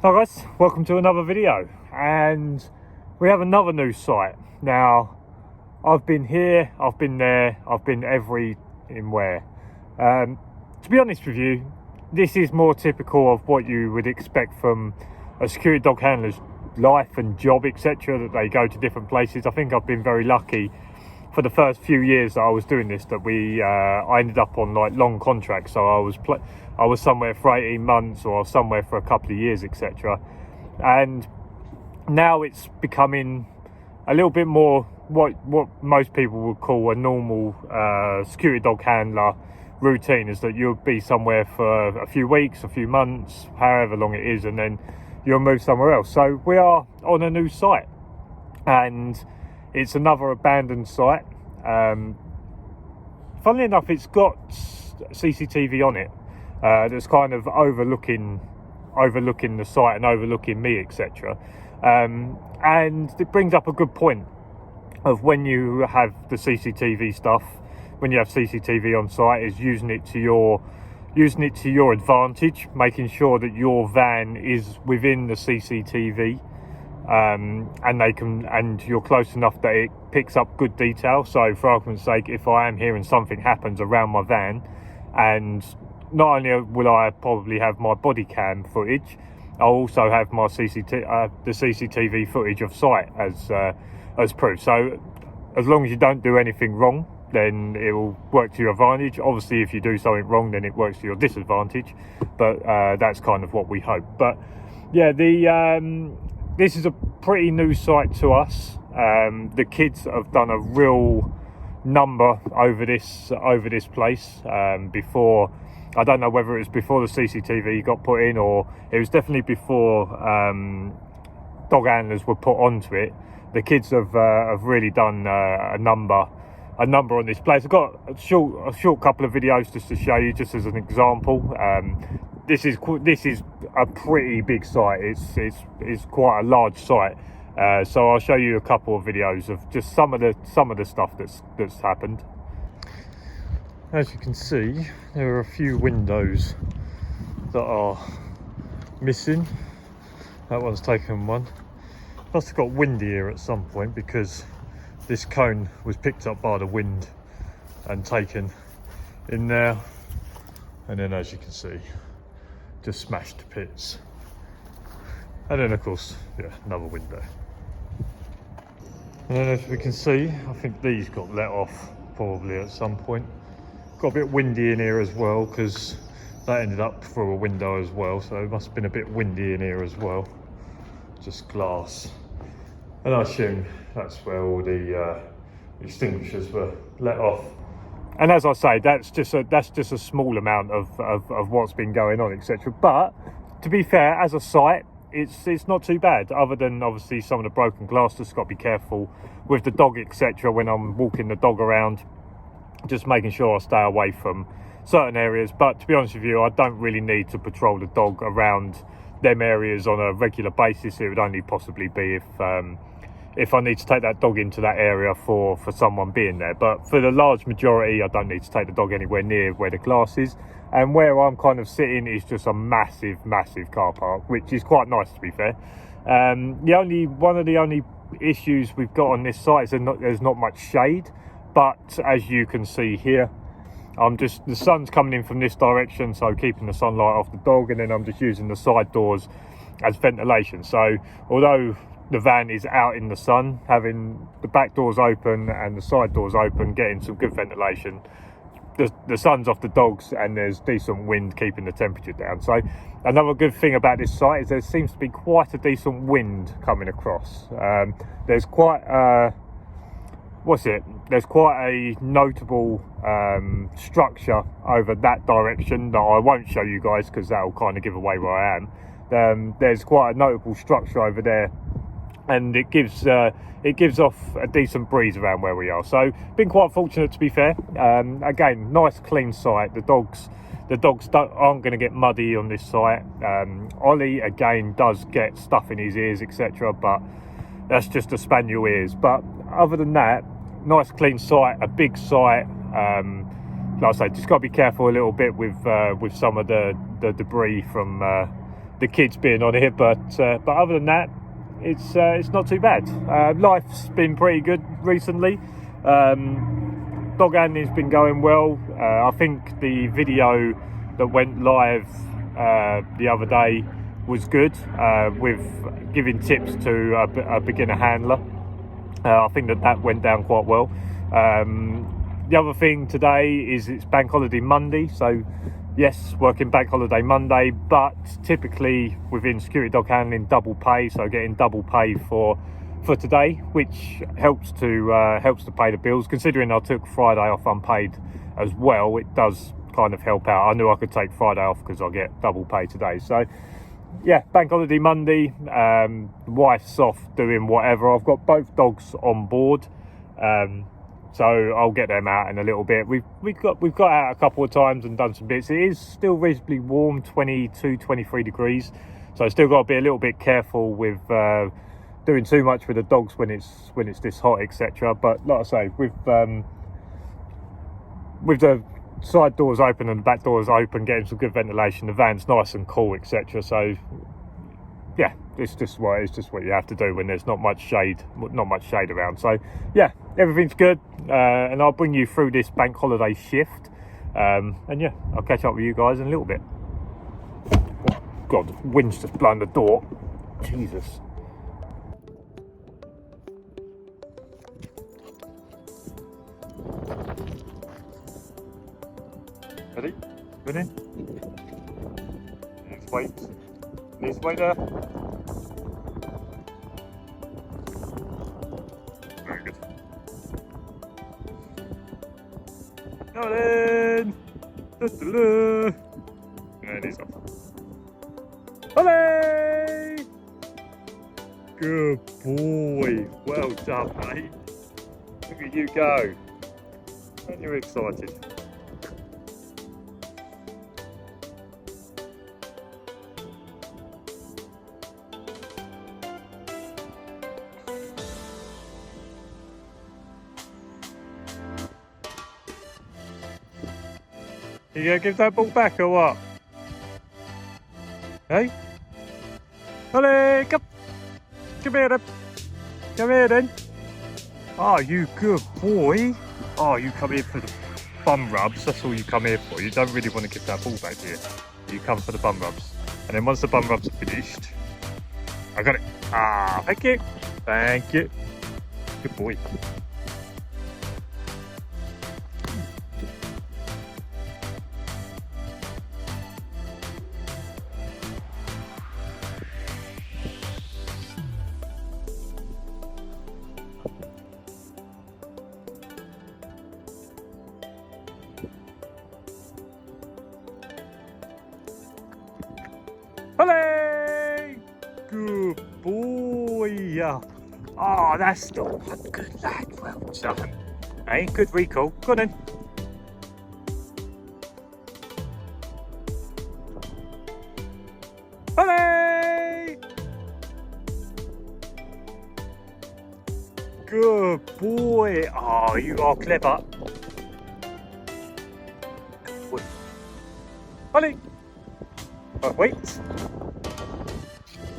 Hi guys, welcome to another video, and we have another new site. Now, I've been here, I've been there, I've been everywhere. To be honest with you, this is more typical of what you would expect from a security dog handler's life and job, etc., that they go to different places. I think I've been very lucky for the first few years that I was doing this, that I ended up on like long contracts. So I was somewhere for 18 months or somewhere for a couple of years, etc. And now it's becoming a little bit more what most people would call a normal security dog handler routine, is that you'll be somewhere for a few weeks, a few months, however long it is, and then you'll move somewhere else. So we are on a new site, and it's another abandoned site. Funnily enough, it's got CCTV on it that's kind of overlooking the site and overlooking me, etc. And it brings up a good point of when you have the CCTV stuff, when you have CCTV on site, is using it to your advantage, making sure that your van is within the CCTV. And you're close enough that it picks up good detail. So for argument's sake, if I am here and something happens around my van, and not only will I probably have my body cam footage, I'll also have my the CCTV footage of site as proof. So as long as you don't do anything wrong, then it will work to your advantage. Obviously, if you do something wrong, then it works to your disadvantage, but that's kind of what we hope. But yeah, this is a pretty new site to us. The kids have done a real number over this place before. I don't know whether it was before the CCTV got put in, or it was definitely before dog handlers were put onto it. The kids have really done a number on this place. I've got a short couple of videos just to show you, just as an example. This is a pretty big site. It's quite a large site. So I'll show you a couple of videos of just some of the stuff that's happened. As you can see, there are a few windows that are missing. That one's taken one. Must have got windy here at some point, because this cone was picked up by the wind and taken in there. And then, as you can see, just smashed to bits. And then of course, yeah, another window. And then, as we can see, I think these got let off probably at some point. Got a bit windy in here as well, because that ended up through a window as well, so it must have been a bit windy in here as well. Just glass. And I assume that's where all the extinguishers were let off. And as I say, that's just a small amount of what's been going on, etc. But to be fair, as a site, it's not too bad, other than obviously some of the broken glass. Just got to be careful with the dog, etc. when I'm walking the dog around, just making sure I stay away from certain areas. But to be honest with you, I don't really need to patrol the dog around them areas on a regular basis. It would only possibly be if I need to take that dog into that area for someone being there. But for the large majority, I don't need to take the dog anywhere near where the glass is. And where I'm kind of sitting is just a massive car park, which is quite nice, to be fair. One of the only issues we've got on this site is there's not much shade. But as you can see here, the sun's coming in from this direction, so keeping the sunlight off the dog, and then I'm just using the side doors as ventilation. So although the van is out in the sun, having the back doors open and the side doors open, getting some good ventilation, the sun's off the dogs and there's decent wind keeping the temperature down. So another good thing about this site is there seems to be quite a decent wind coming across. There's quite a notable structure over that direction that I won't show you guys, because that will kind of give away where I am. There's quite a notable structure over there, and it gives off a decent breeze around where we are. So been quite fortunate, to be fair. Again, nice clean site. The dogs aren't going to get muddy on this site. Ollie again does get stuff in his ears, etc., but that's just the spaniel ears. But other than that, nice clean site, a big site. Like I say, just got to be careful a little bit with some of the debris from the kids being on here, but other than that, it's not too bad. Life's been pretty good recently. Dog handling's been going well. I think the video that went live the other day was good, with giving tips to a beginner handler. I think that went down quite well. The other thing today is it's Bank Holiday Monday, so yes, working Bank Holiday Monday, but typically within security dog handling, double pay, so getting double pay for today, which helps to pay the bills. Considering I took Friday off unpaid as well, it does kind of help out. I knew I could take Friday off because I get double pay today. So yeah, Bank Holiday Monday, wife's off doing whatever. I've got both dogs on board, so I'll get them out in a little bit. We've got out a couple of times and done some bits. It is still reasonably warm, 22, 23 degrees, so still got to be a little bit careful with doing too much with the dogs when it's this hot, etc. But like I say, with the side doors open and the back doors open, getting some good ventilation, the van's nice and cool, etc. So yeah, it's just what you have to do when there's not much shade around. So yeah, everything's good, and I'll bring you through this bank holiday shift, and yeah, I'll catch up with you guys in a little bit. Oh, God, the wind's just blowing the door. Jesus. Ready? Run in. Next wait. Next wait there. Very good. Colin! And he's off. Ollie! Good boy. Well done, mate. Look at you go. Aren't you excited? You gonna give that ball back or what? Hey? Ollie, come here then. Come here then. Oh, you good boy. Oh, you come here for the bum rubs. That's all you come here for. You don't really want to give that ball back, do you? You come for the bum rubs. And then once the bum rubs are finished, I got it. Ah, thank you. Thank you. Good boy. Ollie! Good boy! Oh, that's the one. Good lad, well done. Hey, good recall. Go on then. Ollie! Good boy. Oh, you are clever. Good boy. Ollie! Oh, wait.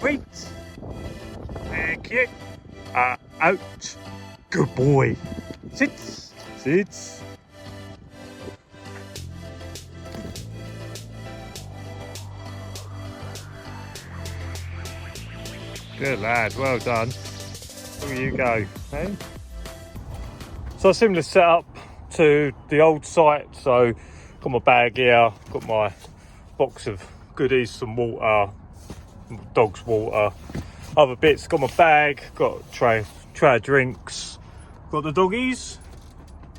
Wait. Thank you. Out. Good boy. Sit. Sit. Good lad. Well done. There you go. Hey? So a similar setup to the old site. So got my bag here. Got my box of goodies, some water, dog's water, other bits. Got my bag, got a tray of drinks, got the doggies.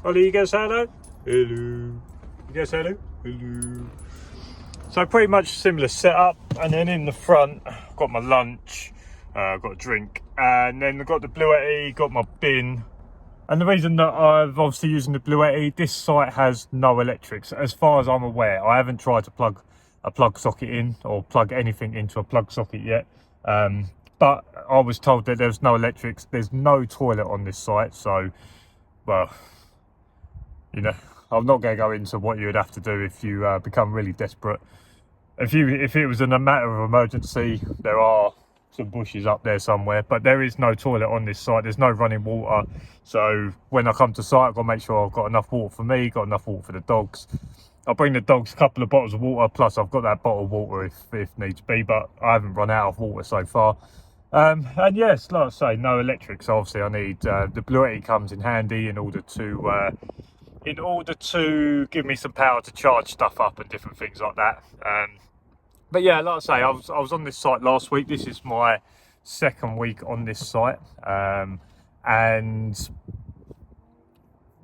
Ollie, you guys hello? Hello. You guys hello? Hello. So pretty much similar setup, and then in the front got my lunch, got a drink, and then I've got the Bluetti, got my bin. And the reason that I've obviously using the Bluetti, this site has no electrics as far as I'm aware. I haven't tried to plug a plug socket in or plug anything into a plug socket yet, but I was told that there's no electrics. There's no toilet on this site, so well, you know, I'm not going to go into what you would have to do if you become really desperate if it was in a matter of emergency, there are some bushes up there somewhere, but there is no toilet on this site. There's no running water, so when I come to site, I've got to make sure I've got enough water for me, got enough water for the dogs. I'll bring the dogs a couple of bottles of water, plus I've got that bottle of water if needs be, but I haven't run out of water so far. And yes, like I say, no electric, so obviously I need the Bluetti comes in handy in order to give me some power to charge stuff up and different things like that. But yeah, like I say, I was on this site last week. This is my second week on this site, and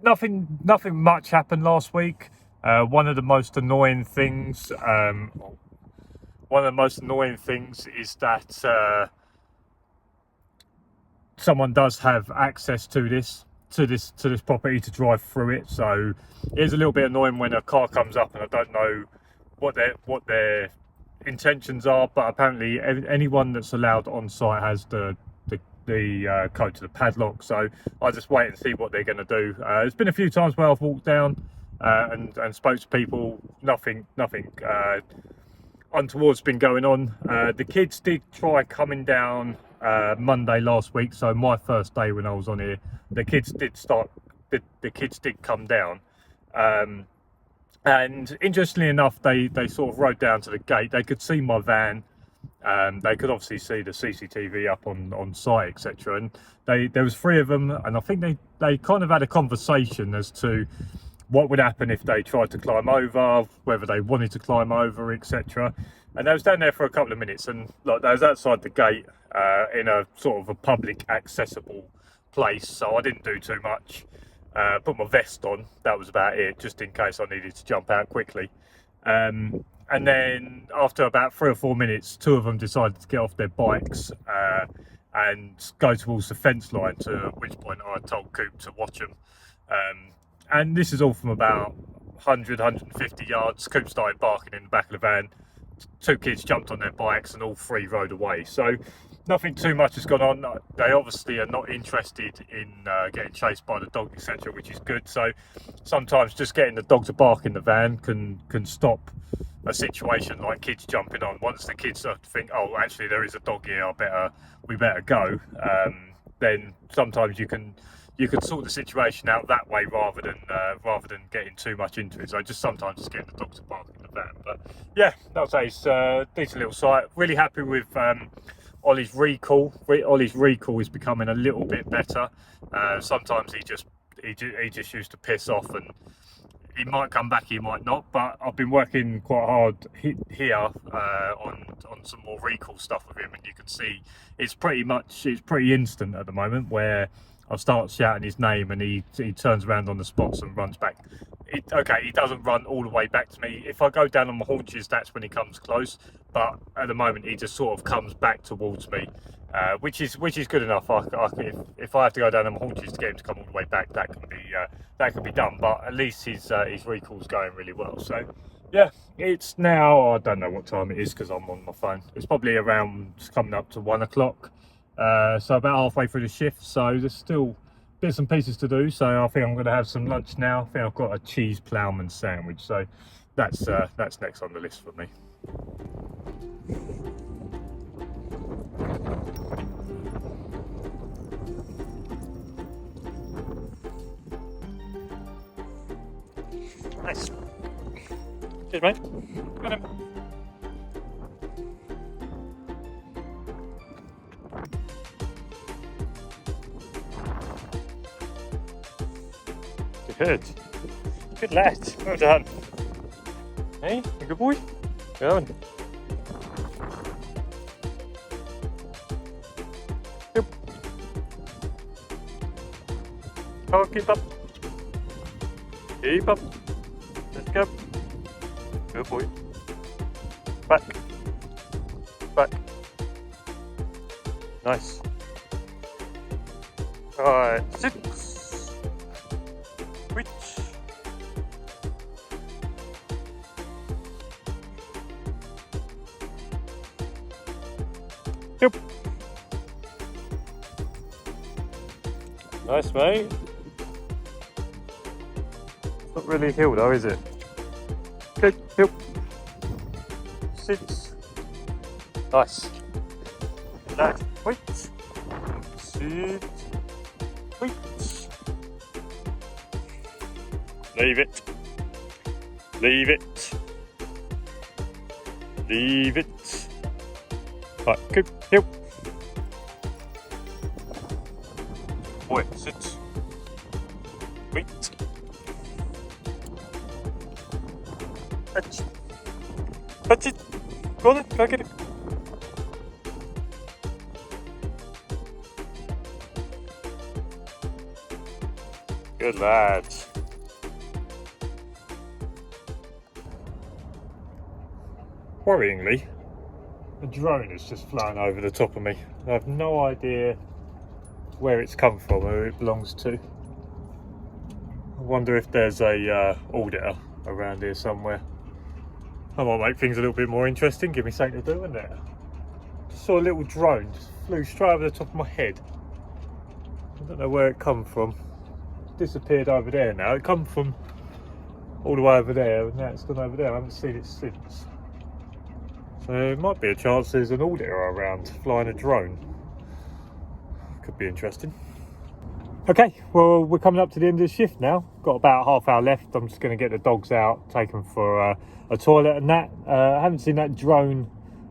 nothing much happened last week. One of the most annoying things is that someone does have access to this property to drive through it. So it is a little bit annoying when a car comes up and I don't know what their intentions are, but apparently anyone that's allowed on site has the code to the padlock, so I'll just wait and see what they're going to do. There's been a few times where I've walked down and spoke to people. Nothing untoward's been going on. The kids did try coming down Monday last week, so my first day when I was on here, the kids did come down, and interestingly enough, they sort of rode down to the gate. They could see my van. They could obviously see the CCTV up on site, etc. And there was 3 of them, and I think they kind of had a conversation as to what would happen if they tried to climb over, whether they wanted to climb over, etc. And they was down there for a couple of minutes, and like they was outside the gate in a sort of a public accessible place, so I didn't do too much. Put my vest on, that was about it, just in case I needed to jump out quickly. And then after about 3 or 4 minutes, 2 of them decided to get off their bikes and go towards the fence line, to which point I told Coop to watch them. And this is all from about 100, 150 yards. Coop started barking in the back of the van. 2 kids jumped on their bikes and all 3 rode away. So nothing too much has gone on. They obviously are not interested in getting chased by the dog, etc., which is good. So sometimes just getting the dog to bark in the van can stop a situation like kids jumping on. Once the kids think, oh, actually there is a dog here, we better go, then sometimes you can sort the situation out that way rather than getting too much into it. So sometimes just getting the dog to bark in the van. But yeah, I'll say it's a decent little site. Really happy with Ollie's recall. Ollie's recall is becoming a little bit better. Sometimes he just used to piss off, and he might come back, he might not. But I've been working quite hard here on some more recall stuff with him, and you can see it's pretty instant at the moment, where I'll start shouting his name and he turns around on the spots and runs back. He doesn't run all the way back to me. If I go down on my haunches, that's when he comes close. But at the moment, he just sort of comes back towards me, which is good enough. If I have to go down on my haunches to get him to come all the way back, that can be done. But at least his recall's going really well. So yeah, it's now, I don't know what time it is because I'm on my phone. It's probably around coming up to 1 o'clock. So about halfway through the shift, so there's still bits and pieces to do. So I think I'm going to have some lunch now. I think I've got a cheese ploughman sandwich, so that's next on the list for me. Nice. Cheers, mate. Got him. Good lad, well done. Hey, a good boy? Go on. Yep. Oh, keep up. Keep up. Let's go. Good boy. Back. Back. Nice. Alright, sit. Switch. Yep. Nice, mate. It's not really a hill though, is it? Okay, yep. sit. Nice. Relax. Wait. Sit. Wait. Leave it. Leave it. Leave it. Right, Coop, heel. Wait, sit. Wait. Touch. Touch it. Go on then, go get it. Good lads. Worryingly, a drone has just flown over the top of me. I have no idea where it's come from or who it belongs to. I wonder if there's a auditor around here somewhere. That might make things a little bit more interesting, give me something to do, wouldn't it? Just saw a little drone, just flew straight over the top of my head. I don't know where it come from. It's disappeared over there now. It come from all the way over there, and now it's gone over there. I haven't seen it since. So it might be a chance there's an auditor around flying a drone. Could be interesting. Okay, well, we're coming up to the end of the shift now. Got about half hour left. I'm just going to get the dogs out, take them for a toilet and that. I haven't seen that drone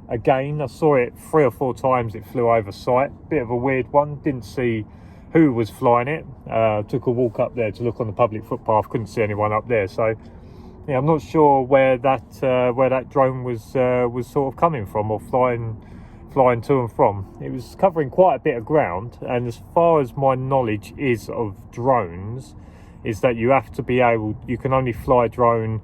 again. I saw it 3 or 4 times. It flew over site. Bit of a weird one. Didn't see who was flying it. Took a walk up there to look on the public footpath. Couldn't see anyone up there. So yeah, I'm not sure where that drone was sort of coming from or flying to and from. It was covering quite a bit of ground, and as far as my knowledge is of drones, is that you can only fly a drone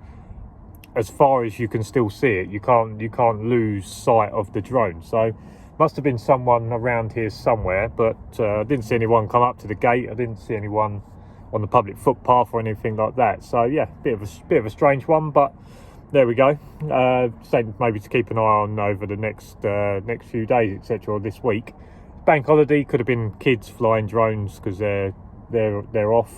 as far as you can still see it. You can't lose sight of the drone. So must have been someone around here somewhere, but I didn't see anyone come up to the gate. I didn't see anyone on the public footpath or anything like that. So yeah, bit of a strange one, but there we go. Something maybe to keep an eye on over the next few days, etc., or this week. Bank holiday, could have been kids flying drones because they're off.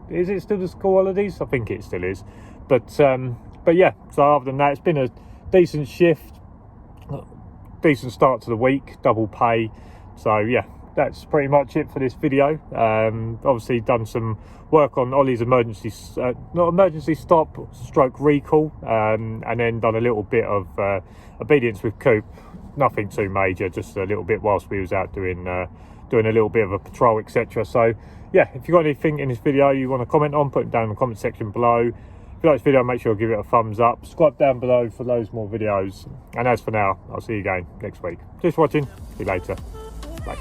Is it still the school holidays? I think it still is. But yeah. So other than that, it's been a decent shift, decent start to the week, double pay. So yeah, that's pretty much it for this video. Obviously done some work on Ollie's emergency stop stroke recall, and then done a little bit of obedience with Coop. Nothing too major, just a little bit whilst we was out doing a little bit of a patrol, etc. So yeah, if you've got anything in this video you want to comment on, put it down in the comment section below. If you like this video, make sure you give it a thumbs up. Subscribe down below for loads more videos. And as for now, I'll see you again next week. Just watching. See you later. Bye.